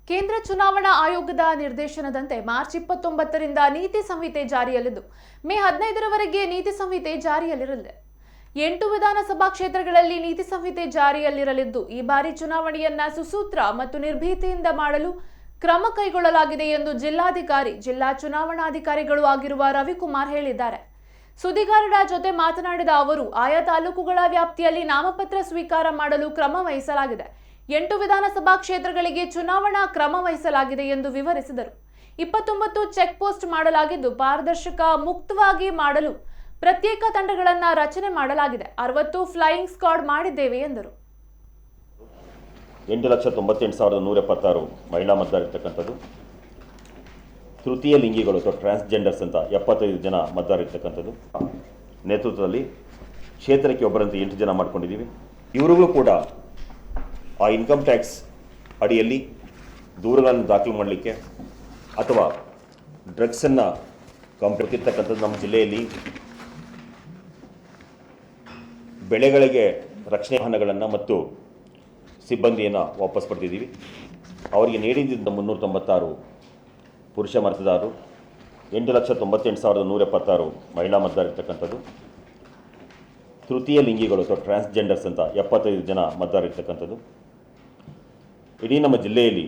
ಕೇಂದ್ರ ಚುನಾವಣಾ ಆಯೋಗದ ನಿರ್ದೇಶನದಂತೆ ಮಾರ್ಚ್ 29ರಿಂದ ನೀತಿ ಸಂಹಿತೆ ಜಾರಿಯಲ್ಲಿದ್ದು ಮೇ 15ರವರೆಗೆ ನೀತಿ ಸಂಹಿತೆ ಜಾರಿಯಲ್ಲಿರಲಿದೆ. 8 ವಿಧಾನಸಭಾ ಕ್ಷೇತ್ರಗಳಲ್ಲಿ ನೀತಿ ಸಂಹಿತೆ ಜಾರಿಯಲ್ಲಿರಲಿದ್ದು ಈ ಬಾರಿ ಚುನಾವಣೆಯನ್ನ ಸುಸೂತ್ರ ಮತ್ತು ನಿರ್ಭೀತಿಯಿಂದ ಮಾಡಲು ಕ್ರಮ ಕೈಗೊಳ್ಳಲಾಗಿದೆ ಎಂದು ಜಿಲ್ಲಾಧಿಕಾರಿ, ಜಿಲ್ಲಾ ಚುನಾವಣಾಧಿಕಾರಿಗಳು ಆಗಿರುವ ರವಿಕುಮಾರ್ ಹೇಳಿದ್ದಾರೆ. ಸುದ್ದಿಗಾರರ ಜೊತೆ ಮಾತನಾಡಿದ ಅವರು, ಆಯಾ ತಾಲೂಕುಗಳ ವ್ಯಾಪ್ತಿಯಲ್ಲಿ ನಾಮಪತ್ರ ಸ್ವೀಕಾರ ಮಾಡಲು ಕ್ರಮ ವಹಿಸಲಾಗಿದೆ. 8 ವಿಧಾನಸಭಾ ಕ್ಷೇತ್ರಗಳಿಗೆ ಚುನಾವಣಾ ಕ್ರಮ ವಹಿಸಲಾಗಿದೆ ಎಂದು ವಿವರಿಸಿದರು. 29 ಚೆಕ್ ಪೋಸ್ಟ್ ಮಾಡಲಾಗಿದ್ದು ಪಾರದರ್ಶಕ ಮುಕ್ತವಾಗಿ ಮಾಡಲು ಪ್ರತ್ಯೇಕ ತಂಡಗಳನ್ನು ರಚನೆ ಮಾಡಲಾಗಿದೆ. 60 ಫ್ಲೈಯಿಂಗ್ ಸ್ಕ್ವಾಡ್ ಮಾಡಿದ್ದೇವೆ ಎಂದರು. 8,98,176 ಮಹಿಳಾ ಮತದಾರರಿರ್ತಕ್ಕಂಥದ್ದು. ತೃತೀಯ ಲಿಂಗಿಗಳು ಅಥವಾ ಟ್ರಾನ್ಸ್ಜೆಂಡರ್ಸ್ ಅಂತ 75 ಜನ ಮತದಾರರಿರ್ತಕ್ಕಂಥದ್ದು. ನೇತೃತ್ವದಲ್ಲಿ ಕ್ಷೇತ್ರಕ್ಕೆ ಒಬ್ಬರಂತೆ 8 ಜನ ಮಾಡ್ಕೊಂಡಿದ್ದೀವಿ. ಇವರುಗಳು ಕೂಡ ಆ ಇನ್ಕಮ್ ಟ್ಯಾಕ್ಸ್ ಅಡಿಯಲ್ಲಿ ದೂರುಗಳನ್ನು ದಾಖಲು ಮಾಡಲಿಕ್ಕೆ ಅಥವಾ ಡ್ರಗ್ಸನ್ನು ಕಂಪಿರ್ತಕ್ಕಂಥದ್ದು ನಮ್ಮ ಜಿಲ್ಲೆಯಲ್ಲಿ ಬೆಳೆಗಳಿಗೆ ರಕ್ಷಣೆ ವಾಹನಗಳನ್ನು ಮತ್ತು ಸಿಬ್ಬಂದಿಯನ್ನು ವಾಪಸ್ ಪಡೆದಿದ್ದೀವಿ. ಅವರಿಗೆ ನೀಡಿದ್ದ 396 ಪುರುಷ ಮತದಾರರು, 8,98,176 ಮಹಿಳಾ ಮತದಾರರಿರ್ತಕ್ಕಂಥದ್ದು. ತೃತೀಯ ಲಿಂಗಿಗಳು ಅಥವಾ ಟ್ರಾನ್ಸ್ಜೆಂಡರ್ಸ್ ಅಂತ 75 ಜನ ಮತದಾರರಿರ್ತಕ್ಕಂಥದ್ದು. ಇಡೀ ನಮ್ಮ ಜಿಲ್ಲೆಯಲ್ಲಿ